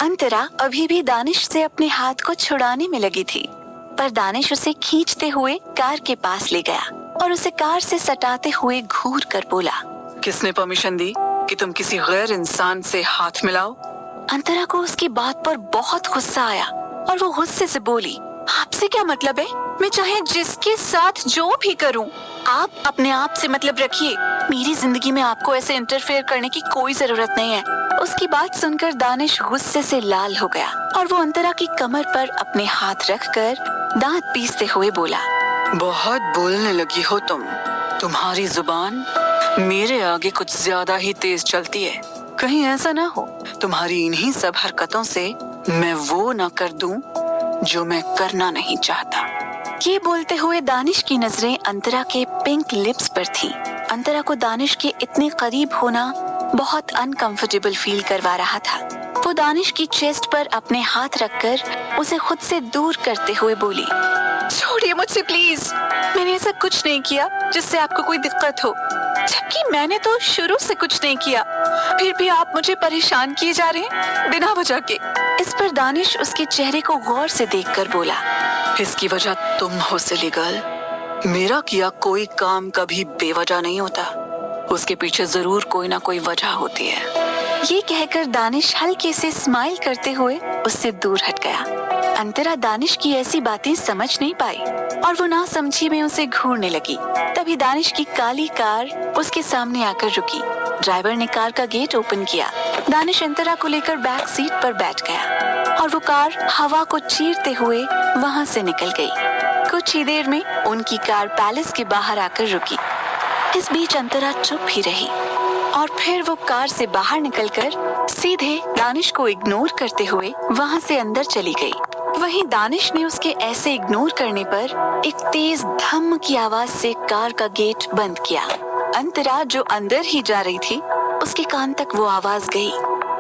अंतरा अभी भी दानिश से अपने हाथ को छुड़ाने में लगी थी, पर दानिश उसे खींचते हुए कार के पास ले गया और उसे कार से सटाते हुए घूर कर बोला, किसने परमिशन दी कि तुम किसी गैर इंसान से हाथ मिलाओ? अंतरा को उसकी बात पर बहुत गुस्सा आया और वो गुस्से से बोली, आपसे क्या मतलब है? मैं चाहे जिसके साथ जो भी करूं, आप अपने आप से मतलब रखिए। मेरी जिंदगी में आपको ऐसे इंटरफेयर करने की कोई जरूरत नहीं है। उसकी बात सुनकर दानिश गुस्से से लाल हो गया और वो अंतरा की कमर पर अपने हाथ रखकर दांत पीसते हुए बोला, बहुत बोलने लगी हो तुम। तुम्हारी जुबान मेरे आगे कुछ ज्यादा ही तेज चलती है। कहीं ऐसा ना हो तुम्हारी इन्हीं सब हरकतों से मैं वो ना कर दूं जो मैं करना नहीं चाहता। ये बोलते हुए दानिश की नजरें अंतरा के पिंक लिप्स पर थी। अंतरा को दानिश के इतने करीब होना बहुत अनकंफर्टेबल फील करवा रहा था। वो दानिश की चेस्ट पर अपने हाथ रखकर उसे खुद से दूर करते हुए बोली, छोड़िए मुझसे प्लीज। मैंने ऐसा कुछ नहीं किया जिससे आपको कोई दिक्कत हो, जबकि मैंने तो शुरू से कुछ नहीं किया। फिर भी आप मुझे परेशान किए जा रहे हैं बिना वजह के। इस पर दानिश उसके चेहरे को गौर से देखकर बोला, इसकी वजह तुम हो सिली गर्ल। मेरा किया कोई काम कभी बेवजह नहीं होता, उसके पीछे जरूर कोई ना कोई वजह होती है। ये कहकर दानिश हल्के से स्माइल करते हुए उससे दूर हट गया। अंतरा दानिश की ऐसी बातें समझ नहीं पाई और वो ना समझी में उसे घूरने लगी। तभी दानिश की काली कार उसके सामने आकर रुकी। ड्राइवर ने कार का गेट ओपन किया। दानिश अंतरा को लेकर बैक सीट पर बैठ गया और वो कार हवा को चीरते हुए वहाँ से निकल गई। कुछ ही देर में उनकी कार पैलेस के बाहर आकर रुकी। इस बीच अंतरा चुप ही रही और फिर वो कार से बाहर निकलकर सीधे दानिश को इग्नोर करते हुए वहाँ से अंदर चली गई। वहीं दानिश ने उसके ऐसे इग्नोर करने पर एक तेज धम की आवाज से कार का गेट बंद किया। अंतरा जो अंदर ही जा रही थी, उसके कान तक वो आवाज गई,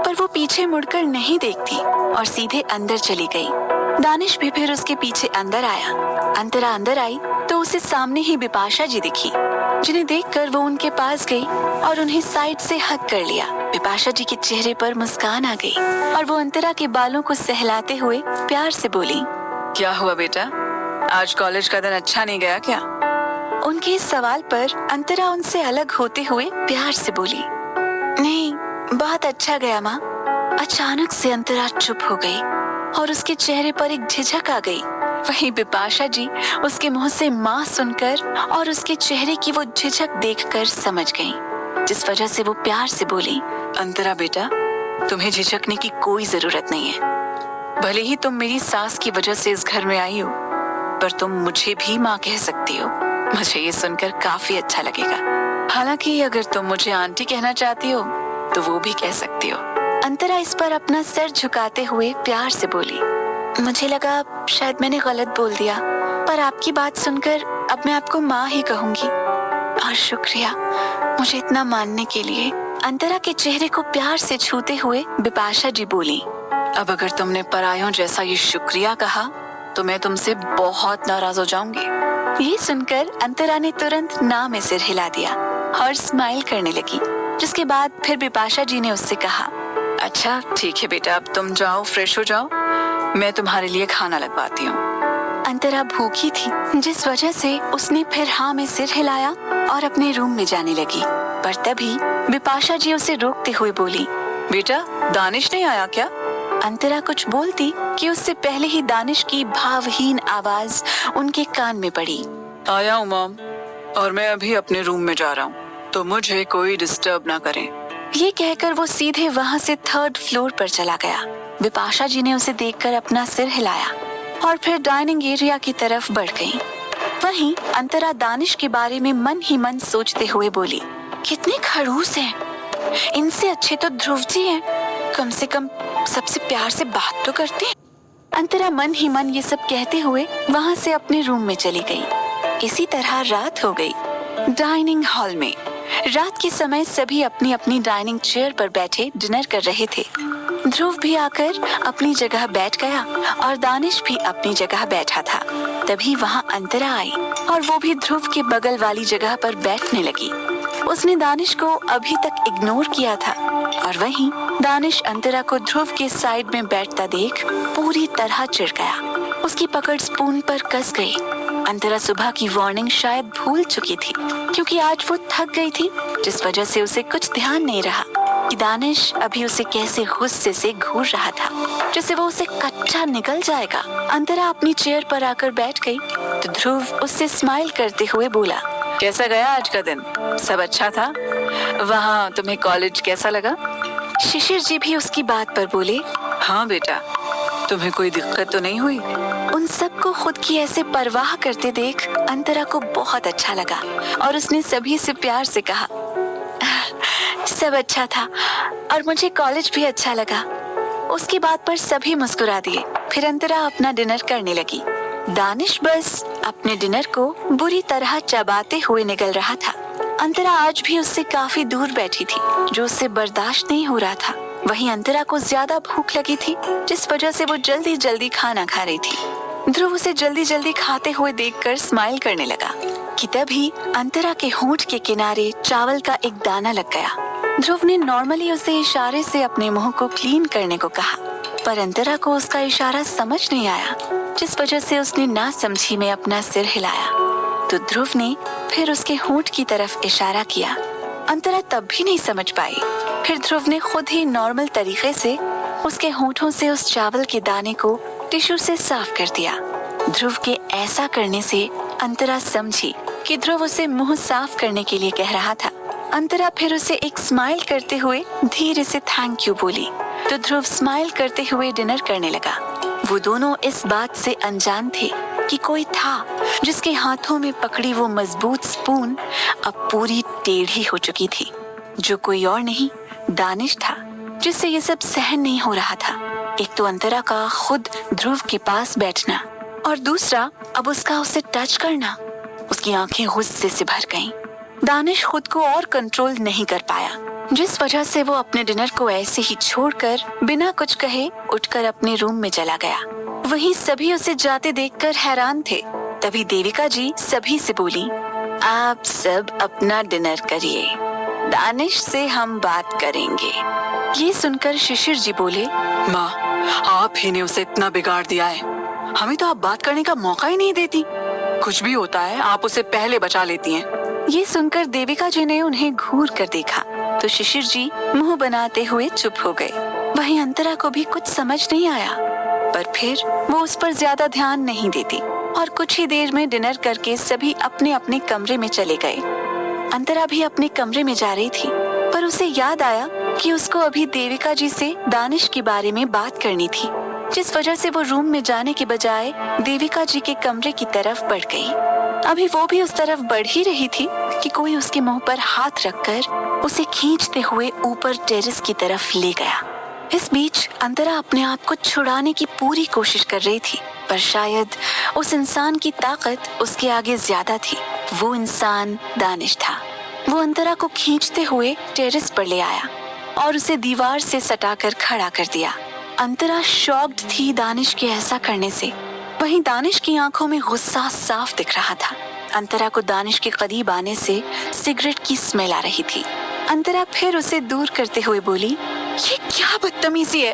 पर वो पीछे मुड़कर नहीं देखती और सीधे अंदर चली गई। दानिश भी फिर उसके पीछे अंदर आया। अंतरा अंदर आई तो उसे सामने ही बिपाशा जी दिखी, जिन्हें देखकर वो उनके पास गई और उन्हें साइड से हग कर लिया। बिपाशा जी के चेहरे पर मुस्कान आ गई और वो अंतरा के बालों को सहलाते हुए प्यार से बोली, क्या हुआ बेटा, आज कॉलेज का दिन अच्छा नहीं गया क्या? उनके इस सवाल पर अंतरा उनसे अलग होते हुए प्यार से बोली, नहीं, बहुत अच्छा गया माँ। अचानक से अंतरा चुप हो गई और उसके चेहरे पर एक झिझक आ गई। वहीं बिपाशा जी उसके मुंह से माँ सुनकर और उसके चेहरे की वो झिझक देखकर समझ गईं, जिस वजह से वो प्यार से बोली, अंतरा बेटा, तुम्हें झिझकने की कोई जरूरत नहीं है। भले ही तुम मेरी सास की वजह से इस घर में आई हो, पर तुम मुझे भी माँ कह सकती हो। मुझे ये सुनकर काफी अच्छा लगेगा। हालांकि अगर तुम मुझे आंटी कहना चाहती हो तो वो भी कह सकती हो। अंतरा इस पर अपना सर झुकाते हुए प्यार से बोली, मुझे लगा शायद मैंने गलत बोल दिया, पर आपकी बात सुनकर अब मैं आपको माँ ही कहूँगी। और शुक्रिया मुझे इतना मानने के लिए। अंतरा के चेहरे को प्यार से छूते हुए बिपाशा जी बोली, अब अगर तुमने परायों जैसा ये शुक्रिया कहा तो मैं तुमसे बहुत नाराज हो जाऊंगी। ये सुनकर अंतरा ने तुरंत ना में सिर हिला दिया और स्माइल करने लगी। जिसके बाद फिर बिपाशा जी ने उससे कहा, अच्छा ठीक है बेटा, अब तुम जाओ, फ्रेश हो जाओ, मैं तुम्हारे लिए खाना लगवाती हूँ। अंतरा भूखी थी, जिस वजह से उसने फिर हाँ में सिर हिलाया और अपने रूम में जाने लगी। पर तभी बिपाशा जी उसे रोकते हुए बोली, बेटा, दानिश नहीं आया क्या? अंतरा कुछ बोलती कि उससे पहले ही दानिश की भावहीन आवाज उनके कान में पड़ी, आया हूँ मॉम, और मैं अभी अपने रूम में जा रहा हूँ, तो मुझे कोई डिस्टर्ब ना करे। ये कहकर वो सीधे वहाँ से 3rd फ्लोर पर चला गया। बिपाशा जी ने उसे देखकर अपना सिर हिलाया और फिर डाइनिंग एरिया की तरफ बढ़ गईं। वहीं अंतरा दानिश के बारे में मन ही मन सोचते हुए बोली, कितने खड़ूस हैं, इनसे अच्छे तो ध्रुव जी हैं, कम से कम सबसे प्यार से बात तो करते हैं। अंतरा मन ही मन ये सब कहते हुए वहाँ से अपने रूम में चली गई। इसी तरह रात हो गई। डाइनिंग हॉल में रात के समय सभी अपनी अपनी डाइनिंग चेयर पर बैठे डिनर कर रहे थे। ध्रुव भी आकर अपनी जगह बैठ गया और दानिश भी अपनी जगह बैठा था। तभी वहाँ अंतरा आई और वो भी ध्रुव के बगल वाली जगह पर बैठने लगी। उसने दानिश को अभी तक इग्नोर किया था और वहीं दानिश अंतरा को ध्रुव के साइड में बैठता देख पूरी तरह चिढ़ गया। उसकी पकड़ स्पून पर कस गई। अंतरा सुबह की वार्निंग शायद भूल चुकी थी, क्योंकि आज वो थक गई थी, जिस वजह से उसे कुछ ध्यान नहीं रहा कि दानिश अभी उसे कैसे गुस्से से घूर रहा था, जैसे वो उसे कच्चा निकल जाएगा। अंतरा अपनी चेयर पर आकर बैठ गई तो ध्रुव उससे स्माइल करते हुए बोला, कैसा गया आज का दिन? सब अच्छा था? वहाँ तुम्हें कॉलेज कैसा लगा? शिशिर जी भी उसकी बात पर बोले, हाँ बेटा, तुम्हें कोई दिक्कत तो नहीं हुई? उन सबको खुद की ऐसे परवाह करते देख अंतरा को बहुत अच्छा लगा और उसने सभी से प्यार से कहा, सब अच्छा था और मुझे कॉलेज भी अच्छा लगा। उसकी बात पर सभी मुस्कुरा दिए। फिर अंतरा अपना डिनर करने लगी। दानिश बस अपने डिनर को बुरी तरह चबाते हुए निकल रहा था। अंतरा आज भी उससे काफी दूर बैठी थी, जो उससे बर्दाश्त नहीं हो रहा था। वहीं अंतरा को ज्यादा भूख लगी थी, जिस वजह से वो जल्दी जल्दी खाना खा रही थी। ध्रुव उसे जल्दी जल्दी खाते हुए देखकर स्माइल करने लगा कि तभी अंतरा के होंठ के किनारे चावल का एक दाना लग गया। ध्रुव ने नॉर्मली उसे इशारे से अपने मुंह को क्लीन करने को कहा, पर अंतरा को उसका इशारा समझ नहीं आया, जिस वजह से उसने ना समझी में अपना सिर हिलाया। तो ध्रुव ने फिर उसके होंठ की तरफ इशारा किया। अंतरा तब भी नहीं समझ पाई। फिर ध्रुव ने खुद ही नॉर्मल तरीके से उसके होंठों से उस चावल के दाने को टिश्यू से साफ कर दिया। ध्रुव के ऐसा करने से अंतरा समझी कि ध्रुव उसे मुंह साफ करने के लिए कह रहा था। अंतरा फिर उसे एक स्माइल करते हुए धीरे से थैंक यू बोली, तो ध्रुव स्माइल करते हुए डिनर करने लगा। वो दोनों इस बात से अनजान थे कि कोई था जिसके हाथों में पकड़ी वो मजबूत स्पून अब पूरी टेढ़ी हो चुकी थी, जो कोई और नहीं दानिश था, जिससे ये सब सहन नहीं हो रहा था। एक तो अंतरा का खुद ध्रुव के पास बैठना और दूसरा अब उसका उसे टच करना। उसकी आंखें गुस्से से भर गईं। दानिश खुद को और कंट्रोल नहीं कर पाया, जिस वजह से वो अपने डिनर को ऐसे ही छोड़कर बिना कुछ कहे उठकर अपने रूम में चला गया। वहीं सभी उसे जाते देखकर हैरान थे। तभी देविका जी सभी से बोली, आप सब अपना डिनर करिए, दानिश से हम बात करेंगे। ये सुनकर शिशिर जी बोले, माँ, आप ही ने उसे इतना बिगाड़ दिया है, हमें तो आप बात करने का मौका ही नहीं देती। कुछ भी होता है आप उसे पहले बचा लेती हैं। ये सुनकर देविका जी ने उन्हें घूर कर देखा तो शिशिर जी मुंह बनाते हुए चुप हो गए। वहीं अंतरा को भी कुछ समझ नहीं आया, पर फिर वो उस पर ज्यादा ध्यान नहीं देती और कुछ ही देर में डिनर करके सभी अपने अपने कमरे में चले गए। अंतरा भी अपने कमरे में जा रही थी, पर उसे याद आया कि उसको अभी देविका जी से दानिश के बारे में बात करनी थी, जिस वजह से वो रूम में जाने के बजाय देविका जी के कमरे की तरफ बढ़ गई। अभी वो भी उस तरफ बढ़ ही रही थी कि कोई उसके मुंह पर हाथ रखकर उसे खींचते हुए ऊपर टेरेस की तरफ ले गया। इस बीच अंतरा अपने आप को छुड़ाने की पूरी कोशिश कर रही थी, पर शायद उस इंसान की ताकत उसके आगे ज्यादा थी। वो इंसान दानिश था। वो अंतरा को खींचते हुए टेरेस पर ले आया और उसे दीवार से सटाकर खड़ा कर दिया। अंतरा शॉक्ड थी दानिश के ऐसा करने से। वहीं दानिश की आंखों में गुस्सा साफ दिख रहा था। अंतरा को दानिश के करीब आने से सिगरेट की स्मेल आ रही थी। अंतरा फिर उसे दूर करते हुए बोली, ये क्या बदतमीजी है,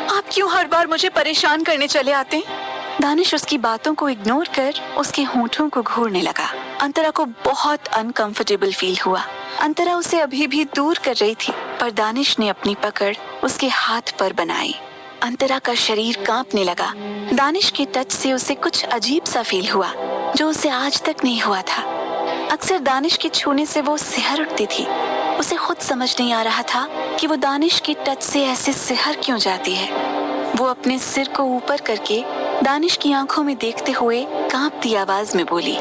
आप क्यों हर बार मुझे परेशान करने चले आते हैं? दानिश उसकी बातों को इग्नोर कर उसके होंठों को घूरने लगा। अंतरा को बहुत अनकंफर्टेबल फील हुआ। अंतरा उसे अभी भी दूर कर रही थी, पर दानिश ने अपनी पकड़ उसके हाथ पर बनाई। अंतरा का शरीर कांपने लगा। दानिश के टच से उसे कुछ अजीब सा फील हुआ, जो उसे आज तक नहीं हुआ था। अक्सर दानिश के छूने से वो सिहर उठती थी। उसे खुद समझ नहीं आ रहा था कि वो दानिश के टच से ऐसे सिहर क्यों जाती है। वो अपने सिर को ऊपर करके दानिश की आंखों में देखते हुए कांपती आवाज में बोली,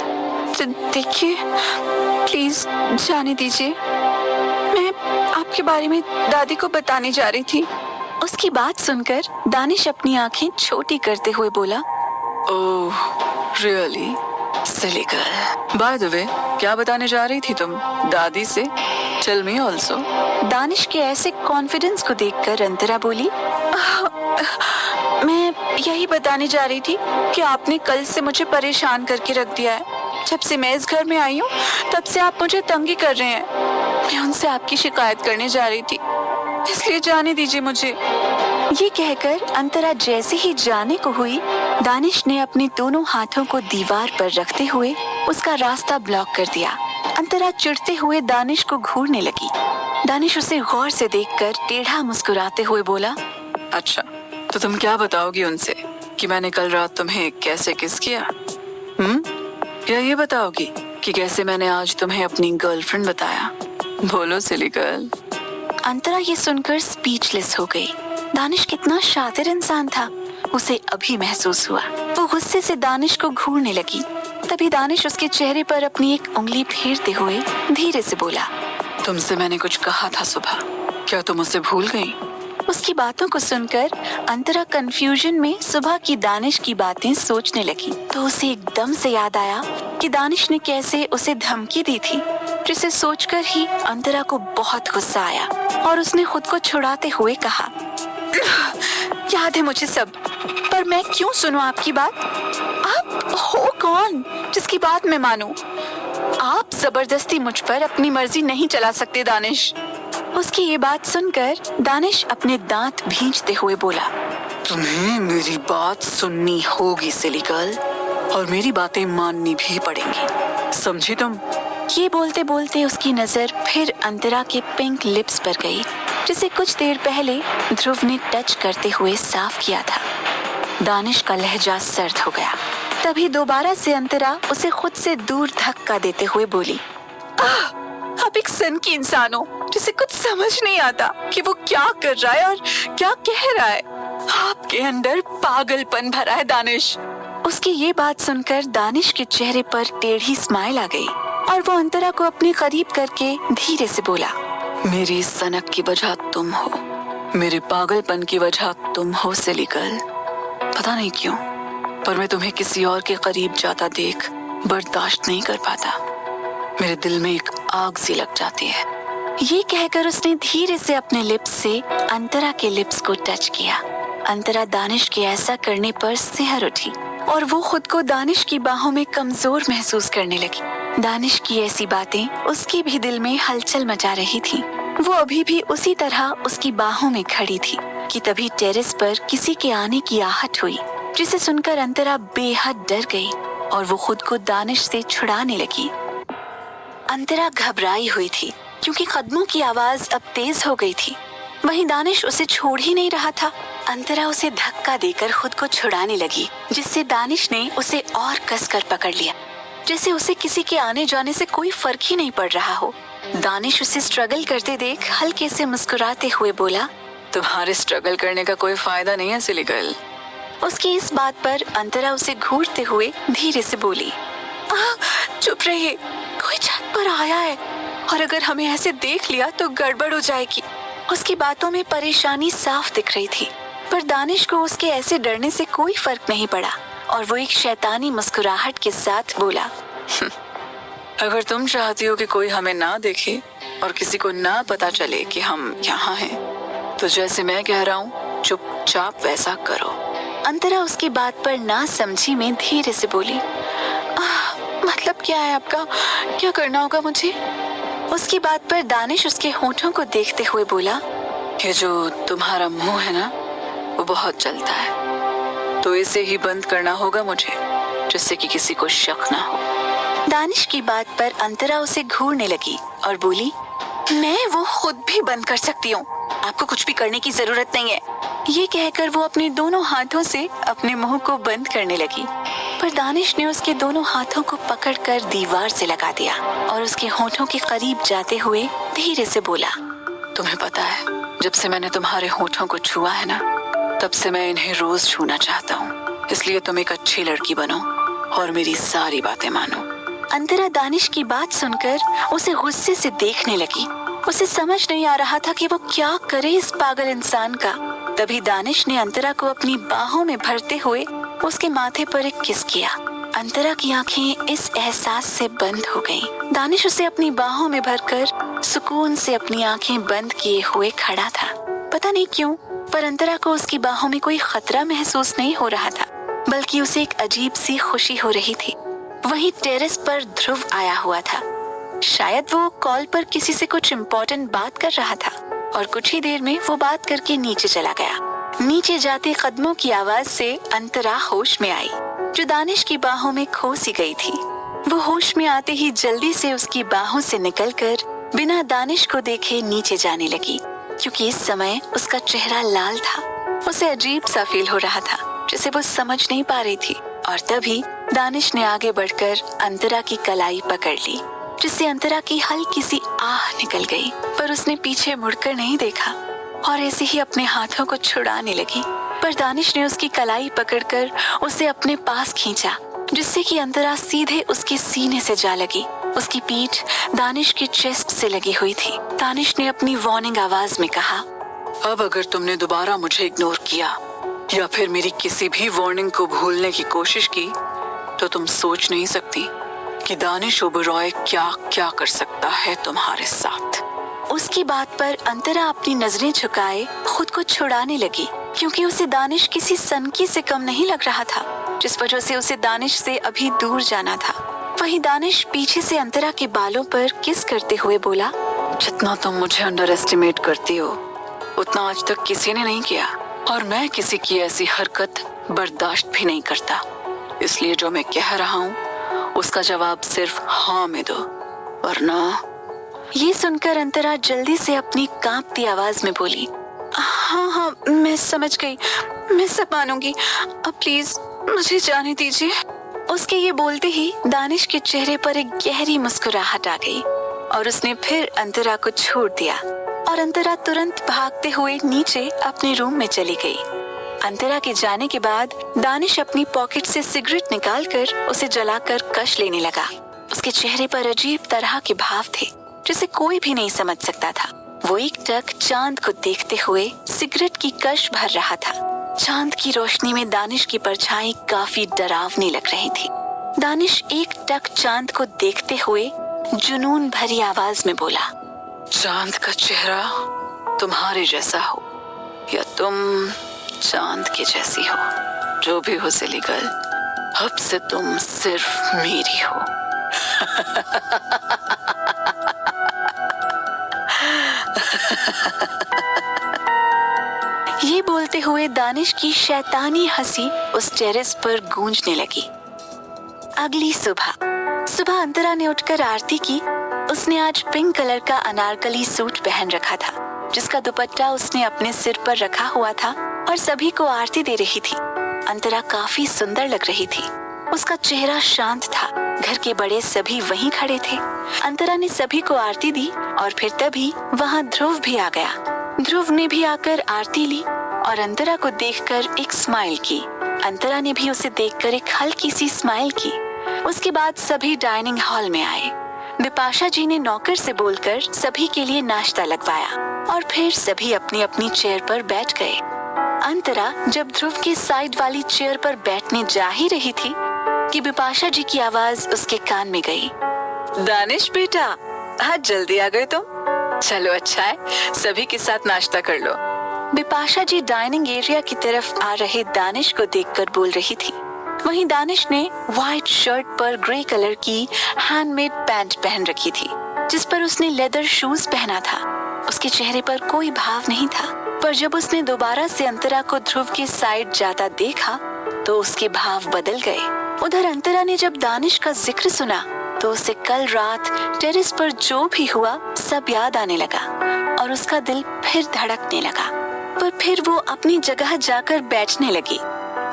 देखिए, प्लीज जाने दीजिए, मैं आपके बारे में दादी को बताने जा रही थी। उसकी बात सुनकर दानिश अपनी आंखें छोटी करते हुए बोला, oh really, silly girl. By the way, क्या बताने जा रही थी तुम दादी से? Tell me also. दानिश के ऐसे कॉन्फिडेंस को देखकर अंतरा बोली, मैं यही बताने जा रही थी कि आपने कल से मुझे परेशान करके रख दिया है। जब से मैं इस घर में आई हूँ, तब से आप मुझे तंग ही कर रहे हैं। मैं उनसे आपकी शिकायत करने जा रही थी। इसलिए जाने दीजिए मुझे। ये कहकर अंतरा जैसे ही जाने को हुई, दानिश ने अपने दोनों हाथों को दीवार पर रखते हुए उसका रास्ता ब्लॉक कर दिया। अंतरा चिढ़ते हुए दानिश को घूरने लगी। दानिश उसे गौर से देखकर टेढ़ा मुस्कुराते हुए बोला, अच्छा, तो तुम क्या बताओगी उनसे कि मैंने कल रात तुम्हें कैसे किस किया? या ये बताओगी कि कैसे मैंने आज तुम्हें अपनी गर्लफ्रेंड बताया? बोलो सिली गर्ल। अंतरा ये सुनकर स्पीचलेस हो गई। दानिश कितना शातिर इंसान था, उसे अभी महसूस हुआ। वो गुस्से से दानिश को घूरने लगी। तभी दानिश उसके चेहरे पर अपनी एक उंगली फेरते हुए धीरे से बोला, तुमसे मैंने कुछ कहा था सुबह, क्या तुम उसे भूल गई? उसकी बातों को सुनकर अंतरा कंफ्यूजन में सुबह की दानिश की बातें सोचने लगी। तो उसे एकदम से याद आया कि दानिश ने कैसे उसे धमकी दी थी, जिसे सोचकर ही अंतरा को बहुत गुस्सा आया और उसने खुद को छुड़ाते हुए कहा, याद है मुझे सब, पर मैं क्यों सुनूं आपकी बात? आप हो कौन जिसकी बात मैं मानूं? आप जबरदस्ती मुझ पर अपनी मर्जी नहीं चला सकते दानिश। उसकी ये बात सुनकर दानिश अपने दांत भींचते हुए बोला, तुम्हें मेरी बात सुननी होगी सिली गर्ल, और मेरी बातें माननी भी पड़ेंगी, समझी तुम? ये बोलते बोलते उसकी नजर फिर अंतरा के पिंक लिप्स पर गई, जिसे कुछ देर पहले ध्रुव ने टच करते हुए साफ किया था। दानिश का लहजा सर्द हो गया। तभी दोबारा से अंतरा उसे खुद से दूर धक्का देते हुए बोली, आप एक सन की इंसान हो जिसे कुछ समझ नहीं आता कि वो क्या कर रहा है और क्या कह रहा है। आपके अंदर पागलपन भरा है दानिश। उसकी ये बात सुनकर दानिश के चेहरे पर टेढ़ी स्माइल आ गई और वो अंतरा को अपने करीब करके धीरे से बोला, मेरी सनक की वजह तुम हो, मेरे पागलपन की वजह तुम हो सिली गर्ल। पता नहीं क्यों, पर मैं तुम्हें किसी और के करीब जाता देख बर्दाश्त नहीं कर पाता। मेरे दिल में एक आग सी लग जाती है। ये कहकर उसने धीरे से अपने लिप्स से अंतरा के लिप्स को टच किया। अंतरा दानिश के ऐसा करने पर सिहर उठी और वो खुद को दानिश की बाहों में कमजोर महसूस करने लगी। दानिश की ऐसी बातें उसके भी दिल में हलचल मचा रही थी। वो अभी भी उसी तरह उसकी बाहों में खड़ी थी कि तभी टेरेस पर किसी के आने की आहट हुई, जिसे सुनकर अंतरा बेहद डर गई और वो खुद को दानिश से छुड़ाने लगी। अंतरा घबराई हुई थी क्योंकि कदमों की आवाज अब तेज हो गई थी। वहीं दानिश उसे छोड़ ही नहीं रहा था। अंतरा उसे धक्का देकर खुद को छुड़ाने लगी, जिससे दानिश ने उसे और कसकर पकड़ लिया, जैसे उसे किसी के आने जाने से कोई फर्क ही नहीं पड़ रहा हो। दानिश उसे स्ट्रगल करते देख हल्के से मुस्कुराते हुए बोला, तुम्हारे स्ट्रगल करने का कोई फायदा नहीं है सिली गर्ल। उसकी इस बात पर अंतरा उसे घूरते हुए धीरे से बोली, चुप रहिए, कोई छत पर आया है और अगर हमें ऐसे देख लिया तो गड़बड़ हो जाएगी। उसकी बातों में परेशानी साफ दिख रही थी, पर दानिश को उसके ऐसे डरने से कोई फर्क नहीं पड़ा और वो एक शैतानी मुस्कुराहट के साथ बोला, अगर तुम चाहती हो कि कोई हमें ना देखे और किसी को ना पता चले कि हम यहाँ हैं, तो जैसे मैं कह रहा हूँ चुपचाप वैसा करो। अंतरा उसकी बात पर ना समझी में धीरे से बोली, मतलब क्या है आपका, क्या करना होगा मुझे? उसकी बात पर दानिश उसके होठों को देखते हुए बोला, ये जो तुम्हारा मुंह है ना, वो बहुत चलता है, तो इसे ही बंद करना होगा मुझे, जिससे कि किसी को शक ना हो। दानिश की बात पर अंतरा उसे घूरने लगी और बोली, मैं वो खुद भी बंद कर सकती हूँ, आपको कुछ भी करने की जरूरत नहीं है। ये कहकर वो अपने दोनों हाथों से अपने मुंह को बंद करने लगी, पर दानिश ने उसके दोनों हाथों को पकड़कर दीवार से लगा दिया और उसके होठों के करीब जाते हुए धीरे से बोला, तुम्हें पता है, जब से मैंने तुम्हारे होठों को छुआ है ना, तब से मैं इन्हें रोज छूना चाहता हूँ। इसलिए तुम एक अच्छी लड़की बनो और मेरी सारी बातें मानो। अंतरा दानिश की बात सुनकर उसे गुस्से से देखने लगी। उसे समझ नहीं आ रहा था कि वो क्या करे इस पागल इंसान का। तभी दानिश ने अंतरा को अपनी बाहों में भरते हुए उसके माथे पर एक किस किया। अंतरा की आंखें इस एहसास से बंद हो गईं। दानिश उसे अपनी बाहों में भरकर सुकून से अपनी आंखें बंद किए हुए खड़ा था। पता नहीं क्यों, पर अंतरा को उसकी बाहों में कोई खतरा महसूस नहीं हो रहा था, बल्कि उसे एक अजीब सी खुशी हो रही थी। वहीं टेरेस पर ध्रुव आया हुआ था। शायद वो कॉल पर किसी से कुछ इम्पोर्टेंट बात कर रहा था। और कुछ ही देर में वो बात करके नीचे चला गया। नीचे जाते कदमों की आवाज से अंतरा होश में आई, जो दानिश की बाहों में खो सी गई थी। वो होश में आते ही जल्दी से उसकी बाहों से निकलकर बिना दानिश को देखे नीचे जाने लगी, क्योंकि इस समय उसका चेहरा लाल था। उसे अजीब सा फील हो रहा था, जिसे वो समझ नहीं पा रही थी। और तभी दानिश ने आगे बढ़कर अंतरा की कलाई पकड़ ली, जिससे अंतरा की हल्की सी आह निकल गई। पर उसने पीछे मुड़कर नहीं देखा और ऐसे ही अपने हाथों को छुड़ाने लगी। पर दानिश ने उसकी कलाई पकड़कर उसे अपने पास खींचा, जिससे कि अंतरा सीधे उसके सीने से जा लगी। उसकी पीठ दानिश की चेस्ट से लगी हुई थी। दानिश ने अपनी वार्निंग आवाज में कहा, अब अगर तुमने दोबारा मुझे इग्नोर किया या फिर मेरी किसी भी वार्निंग को भूलने की कोशिश की तो तुम सोच नहीं सकती कि दानिश ओबेरॉय क्या क्या कर सकता है तुम्हारे साथ। उसकी बात पर अंतरा अपनी नजरें झुकाए खुद को छुड़ाने लगी, क्योंकि उसे दानिश किसी सनकी से कम नहीं लग रहा था, जिस वजह से उसे दानिश से अभी दूर जाना था। वहीं दानिश पीछे से अंतरा के बालों पर किस करते हुए बोला, जितना तुम मुझे अंडर एस्टिमेट करती हो उतना आज तक किसी ने नहीं किया, और मैं किसी की ऐसी हरकत बर्दाश्त भी नहीं करता। इसलिए जो मैं कह रहा हूँ उसका जवाब सिर्फ हाँ में दो, वरना। ये सुनकर अंतरा जल्दी से अपनी कांपती आवाज में बोली, हाँ हाँ मैं समझ गई, मैं सब मानूंगी, अब प्लीज मुझे जाने दीजिए। उसके ये बोलते ही दानिश के चेहरे पर एक गहरी मुस्कुराहट आ गई और उसने फिर अंतरा को छोड़ दिया और अंतरा तुरंत भागते हुए नीचे अपने रूम में चली गई। अंतरा के जाने के बाद दानिश अपनी पॉकेट से सिगरेट निकालकर उसे जलाकर कश लेने लगा। उसके चेहरे पर अजीब तरह के भाव थे, जिसे कोई भी नहीं समझ सकता था। वो एकटक चांद को देखते हुए सिगरेट की कश भर रहा था। चांद की रोशनी में दानिश की परछाई काफी डरावनी लग रही थी। दानिश एकटक चांद को देखते हुए जुनून भरी आवाज में बोला, चांद का चेहरा तुम्हारे जैसा हो या तुम चांद की जैसी हो, जो भी हो सिली गर्ल, अब से तुम सिर्फ मेरी हो। ये बोलते हुए दानिश की शैतानी हंसी उस टेरेस पर गूंजने लगी। अगली सुबह अंतरा ने उठकर आरती की। उसने आज पिंक कलर का अनारकली सूट पहन रखा था, जिसका दुपट्टा उसने अपने सिर पर रखा हुआ था और सभी को आरती दे रही थी। अंतरा काफी सुंदर लग रही थी। उसका चेहरा शांत था। घर के बड़े सभी वहीं खड़े थे। अंतरा ने सभी को आरती दी और फिर तभी वहाँ ध्रुव भी आ गया। ध्रुव ने भी आकर आरती ली और अंतरा को देखकर एक स्माइल की। अंतरा ने भी उसे देखकर एक हल्की सी स्माइल की। उसके बाद सभी डाइनिंग हॉल में आए। बिपाशा जी ने नौकर से बोलकर सभी के लिए नाश्ता लगवाया और फिर सभी अपनी अपनी चेयर पर बैठ गए। अंतरा जब ध्रुव के साइड वाली चेयर पर बैठने जा ही रही थी कि बिपाशा जी की आवाज उसके कान में गई, दानिश बेटा, आज जल्दी आ गए तुम। चलो अच्छा है, सभी के साथ नाश्ता कर लो। बिपाशा जी डाइनिंग एरिया की तरफ आ रहे दानिश को देखकर बोल रही थी। वहीं दानिश ने व्हाइट शर्ट पर ग्रे कलर की हैंडमेड पैंट पहन रखी थी, जिस पर उसने लेदर शूज पहना था। उसके चेहरे पर कोई भाव नहीं था, पर जब उसने दोबारा से अंतरा को ध्रुव के साइड जाता देखा तो उसके भाव बदल गए। उधर अंतरा ने जब दानिश का जिक्र सुना तो उसे कल रात टेरेस पर जो भी हुआ सब याद आने लगा और उसका दिल फिर धड़कने लगा। पर फिर वो अपनी जगह जाकर बैठने लगी।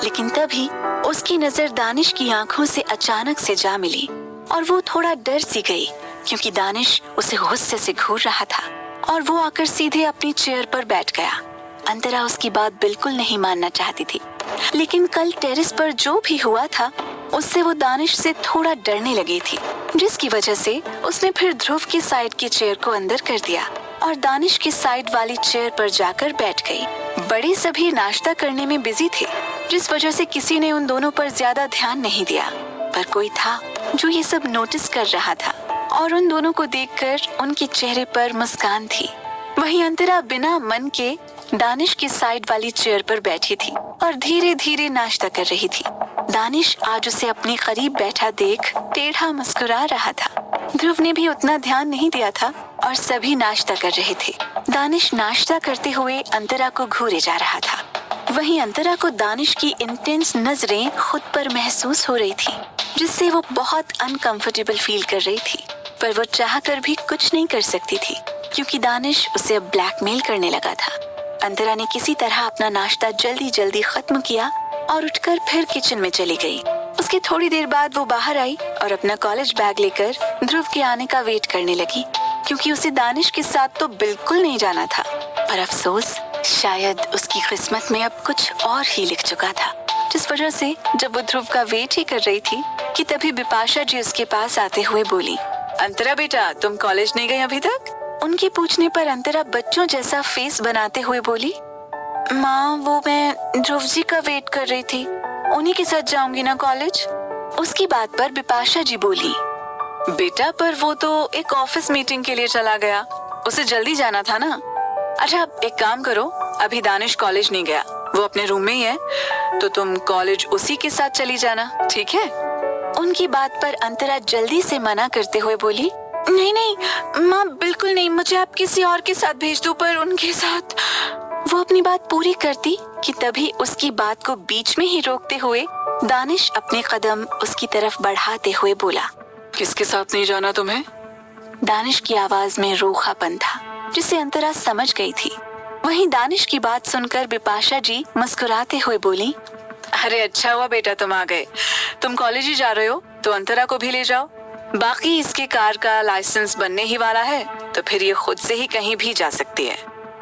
लेकिन तभी उसकी नजर दानिश की आंखों से अचानक से जा मिली और वो थोड़ा डर सी गई, क्योंकि दानिश उसे गुस्से से घूर रहा था और वो आकर सीधे अपनी चेयर पर बैठ गया। अंतरा उसकी बात बिल्कुल नहीं मानना चाहती थी, लेकिन कल टेरेस पर जो भी हुआ था उससे वो दानिश से थोड़ा डरने लगी थी, जिसकी वजह से उसने फिर ध्रुव की साइड की चेयर को अंदर कर दिया और दानिश की साइड वाली चेयर पर जाकर बैठ गई। बड़े सभी नाश्ता करने में बिजी थे, जिस वजह से किसी ने उन दोनों पर ज्यादा ध्यान नहीं दिया। पर कोई था जो ये सब नोटिस कर रहा था और उन दोनों को देखकर उनके चेहरे पर मुस्कान थी। वहीं अंतरा बिना मन के दानिश की साइड वाली चेयर पर बैठी थी और धीरे धीरे नाश्ता कर रही थी। दानिश आज उसे अपने करीब बैठा देख टेढ़ा मुस्कुरा रहा था। ध्रुव ने भी उतना ध्यान नहीं दिया था और सभी नाश्ता कर रहे थे। दानिश नाश्ता करते हुए अंतरा को घूरे जा रहा था। वहीं अंतरा को दानिश की इंटेंस नजरें खुद पर महसूस हो रही थी, जिससे वो बहुत अनकंफर्टेबल फील कर रही थी। पर वो चाहकर भी कुछ नहीं कर सकती थी, क्योंकि दानिश उसे अब ब्लैकमेल करने लगा था। अंतरा ने किसी तरह अपना नाश्ता जल्दी जल्दी खत्म किया और उठकर फिर किचन में चली गई। उसके थोड़ी देर बाद वो बाहर आई और अपना कॉलेज बैग लेकर ध्रुव के आने का वेट करने लगी, क्योंकि उसे दानिश के साथ तो बिल्कुल नहीं जाना था। पर अफसोस, शायद उसकी किस्मत में अब कुछ और ही लिख चुका था, जिस वजह से जब वो ध्रुव का वेट ही कर रही थी कि तभी बिपाशा जी उसके पास आते हुए बोली, अंतरा बेटा, तुम कॉलेज नहीं गई अभी तक? उनके पूछने पर अंतरा बच्चों जैसा फेस बनाते हुए बोली, माँ वो मैं ध्रुव जी का वेट कर रही थी, उन्हीं के साथ जाऊंगी ना कॉलेज। उसकी बात पर बिपाशा जी बोली, बेटा पर वो तो एक ऑफिस मीटिंग के लिए चला गया, उसे जल्दी जाना था ना। अच्छा एक काम करो, अभी दानिश कॉलेज नहीं गया, वो अपने रूम में ही है, तो तुम कॉलेज उसी के साथ चली जाना, ठीक है? उनकी बात पर अंतरा जल्दी से मना करते हुए बोली, नहीं नहीं माँ बिल्कुल नहीं, मुझे आप किसी और के साथ भेज दो, पर उनके साथ। वो अपनी बात पूरी करती कि तभी उसकी बात को बीच में ही रोकते हुए दानिश अपने कदम उसकी तरफ बढ़ाते हुए बोला, किसके साथ नहीं जाना तुम्हें? दानिश की आवाज में रूखापन था, जिसे अंतरा समझ गई थी। वहीं दानिश की बात सुनकर बिपाशा जी मुस्कुराते हुए बोली, अरे अच्छा हुआ बेटा तुम आ गए, तुम कॉलेज ही जा रहे हो तो अंतरा को भी ले जाओ। बाकी इसके कार का लाइसेंस बनने ही वाला है, तो फिर ये खुद से ही कहीं भी जा सकती है।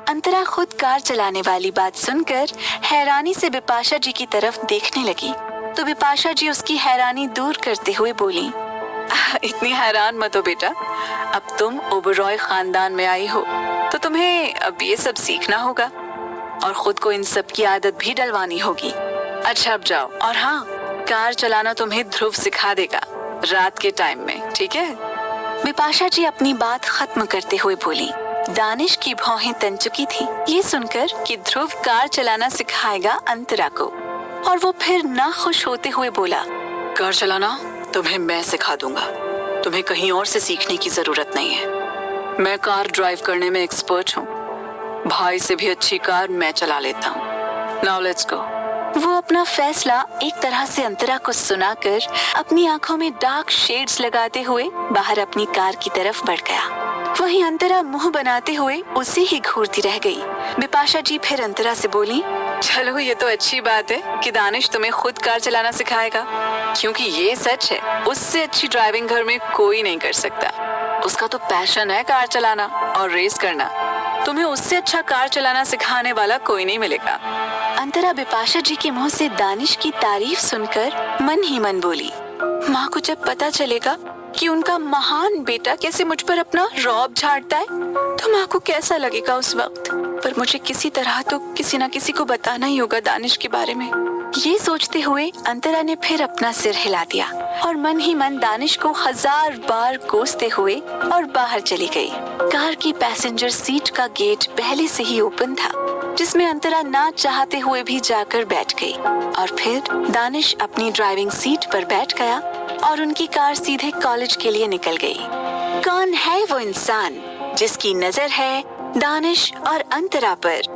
अंतरा खुद कार चलाने वाली बात सुनकर हैरानी से बिपाशा जी की तरफ देखने लगी, तो बिपाशा जी उसकी हैरानी दूर करते हुए बोली, इतनी हैरान मत हो बेटा, अब तुम ओबरॉय खानदान में आई हो, तो तुम्हें अब ये सब सीखना होगा और खुद को इन सब की आदत भी डलवानी होगी। अच्छा अब जाओ, और हाँ, कार चलाना तुम्हें ध्रुव सिखा देगा रात के टाइम में, ठीक है? बिपाशा जी अपनी बात खत्म करते हुए बोली। दानिश की भौहें तन चुकी थी ये सुनकर कि ध्रुव कार चलाना सिखाएगा अंतरा को, और वो फिर ना खुश होते हुए बोला, कार चलाना तुम्हें मैं सिखा दूंगा, तुम्हें कहीं और से सीखने की जरूरत नहीं है। मैं कार ड्राइव करने में एक्सपर्ट हूँ, भाई से भी अच्छी कार मैं चला लेता हूँ। Now let's go. वो अपना फैसला एक तरह से अंतरा को सुनाकर अपनी आंखों में डार्क शेड्स लगाते हुए बाहर अपनी कार की तरफ बढ़ गया। वहीं अंतरा मुंह बनाते हुए उसे ही घूरती रह गई। बिपाशा जी फिर अंतरा से बोली, चलो ये तो अच्छी बात है कि दानिश तुम्हें खुद कार चलाना सिखाएगा, क्योंकि ये सच है, उससे अच्छी ड्राइविंग घर में कोई नहीं कर सकता। उसका तो पैशन है कार चलाना और रेस करना, तुम्हें उससे अच्छा कार चलाना सिखाने वाला कोई नहीं मिलेगा। अंतरा बिपाशा जी के मुंह से दानिश की तारीफ सुनकर मन ही मन बोली, माँ को जब पता चलेगा कि उनका महान बेटा कैसे मुझ पर अपना रौब झाड़ता है, तो माँ को कैसा लगेगा उस वक्त। पर मुझे किसी तरह तो किसी न किसी को बताना ही होगा दानिश के बारे में। ये सोचते हुए अंतरा ने फिर अपना सिर हिला दिया और मन ही मन दानिश को 1000 बार कोसते हुए और बाहर चली गई। कार की पैसेंजर सीट का गेट पहले से ही ओपन था, जिसमें अंतरा ना चाहते हुए भी जाकर बैठ गई, और फिर दानिश अपनी ड्राइविंग सीट पर बैठ गया और उनकी कार सीधे कॉलेज के लिए निकल गई। कौन है वो इंसान जिसकी नजर है दानिश और अंतरा पर?